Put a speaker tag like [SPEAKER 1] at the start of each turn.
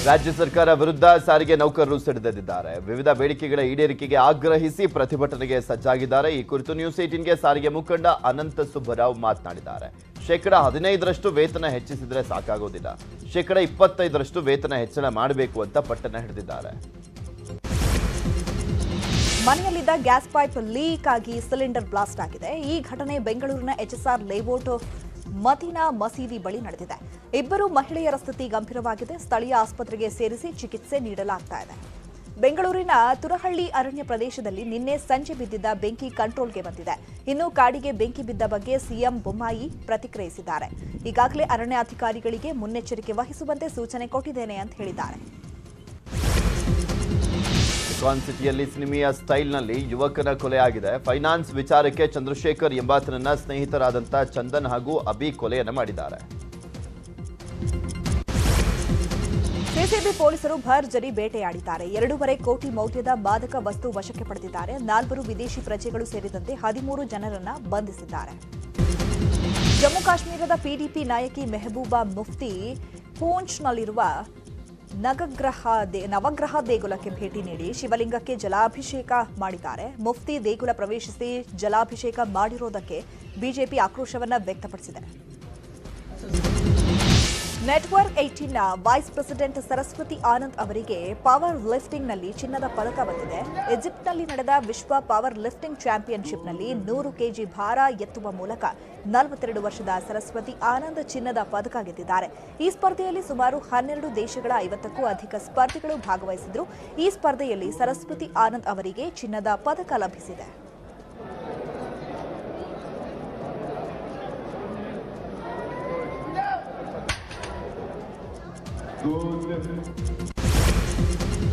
[SPEAKER 1] ರಾಜ್ಯ ಸರ್ಕಾರ ವಿರುದ್ಧ ಸಾರಿಗೆ ನೌಕರರು ಸಿಡಿದೆದ್ದಿದ್ದಾರೆ. ವಿವಿಧ ಬೇಡಿಕೆಗಳ ಈಡೇರಿಕೆಗೆ ಆಗ್ರಹಿಸಿ ಪ್ರತಿಭಟನೆಗೆ ಸಜ್ಜಾಗಿದ್ದಾರೆ. ಈ ಕುರಿತು ನ್ಯೂಸ್ 18ಗೆ ಸಾರಿಗೆ ಮುಖಂಡ ಅನಂತ ಸುಬ್ಬರಾವ್ ಮಾತನಾಡಿದ್ದಾರೆ. ಶೇಕಡಾ 15ರಷ್ಟು ವೇತನ ಹೆಚ್ಚಿಸಿದ್ರೆ ಸಾಕಾಗೋದಿಲ್ಲ, ಶೇಕಡಾ 25ರಷ್ಟು ವೇತನ ಹೆಚ್ಚಳ ಮಾಡಬೇಕು ಅಂತ ಪಟ್ಟಣ ಹಿಡಿದಿದ್ದಾರೆ.
[SPEAKER 2] ಮನೆಯಲ್ಲಿದ್ದ ಗ್ಯಾಸ್ ಪೈಪ್ ಲೀಕ್ ಆಗಿ ಸಿಲಿಂಡರ್ ಬ್ಲಾಸ್ಟ್ ಆಗಿದೆ. ಈ ಘಟನೆ ಬೆಂಗಳೂರಿನ ಎಚ್ಎಸ್ಆರ್ ಲೇಔಟ್ ಮದೀನಾ ಮಸೀದಿ ಬಳಿ ನಡೆದಿದೆ. ಇಬ್ಬರು ಮಹಿಳೆಯರ ಸ್ಥಿತಿ ಗಂಭೀರವಾಗಿದೆ. ಸ್ಥಳೀಯ ಆಸ್ಪತ್ರೆಗೆ ಸೇರಿಸಿ ಚಿಕಿತ್ಸೆ ನೀಡಲಾಗ್ತಾ ಇದೆ. ಬೆಂಗಳೂರಿನ ತುರಹಳ್ಳಿ ಅರಣ್ಯ ಪ್ರದೇಶದಲ್ಲಿ ನಿನ್ನೆ ಸಂಜೆ ಬಿದ್ದಿದ್ದ ಬೆಂಕಿ ಕಂಟ್ರೋಲ್ಗೆ ಬಂದಿದೆ. ಇನ್ನು ಕಾಡಿಗೆ ಬೆಂಕಿ ಬಿದ್ದ ಬಗ್ಗೆ ಸಿಎಂ ಬೊಮ್ಮಾಯಿ ಪ್ರತಿಕ್ರಿಯಿಸಿದ್ದಾರೆ. ಈಗಾಗಲೇ ಅರಣ್ಯಾಧಿಕಾರಿಗಳಿಗೆ ಮುನ್ನೆಚ್ಚರಿಕೆ ವಹಿಸುವಂತೆ ಸೂಚನೆ ಕೊಟ್ಟಿದ್ದೇನೆ ಅಂತ ಹೇಳಿದ್ದಾರೆ.
[SPEAKER 1] ಕಾನ್ ಸಿಟಿಯಲ್ಲಿ ಸಿನಿಮೆಯ ಸ್ಟೈಲ್ನಲ್ಲಿ ಯುವಕನ ಕೊಲೆ ಆಗಿದೆ. ಫೈನಾನ್ಸ್ ವಿಚಾರಕ್ಕೆ ಚಂದ್ರಶೇಖರ್ ಎಂಬಾತನನ್ನ ಸ್ನೇಹಿತರಾದಂಥ ಚಂದನ್ ಹಾಗೂ ಅಭಿ ಕೊಲೆಯನ್ನು ಮಾಡಿದ್ದಾರೆ.
[SPEAKER 2] ಸಿಸಿಬಿ ಪೊಲೀಸರು ಭರ್ಜರಿ ಬೇಟೆಯಾಡಿದ್ದಾರೆ. 2.5 ಕೋಟಿ ಮೌಲ್ಯದ ಮಾದಕ ವಸ್ತು ವಶಕ್ಕೆ ಪಡೆದಿದ್ದಾರೆ. 4 ವಿದೇಶಿ ಪ್ರಜೆಗಳು ಸೇರಿದಂತೆ 13 ಜನರನ್ನ ಬಂಧಿಸಿದ್ದಾರೆ. ಜಮ್ಮು ಕಾಶ್ಮೀರದ ಪಿಡಿಪಿ ನಾಯಕಿ ಮೆಹಬೂಬಾ ಮುಫ್ತಿ ಪೂಂಚ್ನಲ್ಲಿರುವ ನವಗ್ರಹ ದೇಗುಲಕ್ಕೆ ಭೇಟಿ ನೀಡಿ ಶಿವಲಿಂಗಕ್ಕೆ ಜಲಾಭಿಷೇಕ ಮಾಡಿದ್ದಾರೆ. ಮುಫ್ತಿ ದೇಗುಲ ಪ್ರವೇಶಿಸಿ ಜಲಾಭಿಷೇಕ ಮಾಡಿರೋದಕ್ಕೆ ಬಿಜೆಪಿ ಆಕ್ರೋಶವನ್ನ ವ್ಯಕ್ತಪಡಿಸಿದೆ. ನೆಟ್ವರ್ಕ್ 18ನ ವೈಸ್ ಪ್ರೆಸಿಡೆಂಟ್ ಸರಸ್ವತಿ ಆನಂದ್ ಅವರಿಗೆ ಪವರ್ ಲಿಫ್ಟಿಂಗ್ನಲ್ಲಿ ಚಿನ್ನದ ಪದಕ ಬಂದಿದೆ. ಈಜಿಪ್ಟ್ನಲ್ಲಿ ನಡೆದ ವಿಶ್ವ ಪವರ್ ಲಿಫ್ಟಿಂಗ್ ಚಾಂಪಿಯನ್ಶಿಪ್ನಲ್ಲಿ 100 ಕೆಜಿ ಭಾರ ಎತ್ತುವ ಮೂಲಕ 42 ವರ್ಷದ ಸರಸ್ವತಿ ಆನಂದ್ ಚಿನ್ನದ ಪದಕ ಗೆದ್ದಿದ್ದಾರೆ. ಈ ಸ್ಪರ್ಧೆಯಲ್ಲಿ ಸುಮಾರು 12 ದೇಶಗಳ 50ಕ್ಕೂ ಅಧಿಕ ಸ್ಪರ್ಧಿಗಳು ಭಾಗವಹಿಸಿದ್ರು. ಈ ಸ್ಪರ್ಧೆಯಲ್ಲಿ ಸರಸ್ವತಿ ಆನಂದ್ ಅವರಿಗೆ ಚಿನ್ನದ ಪದಕ ಲಭಿಸಿದೆ.
[SPEAKER 3] Good.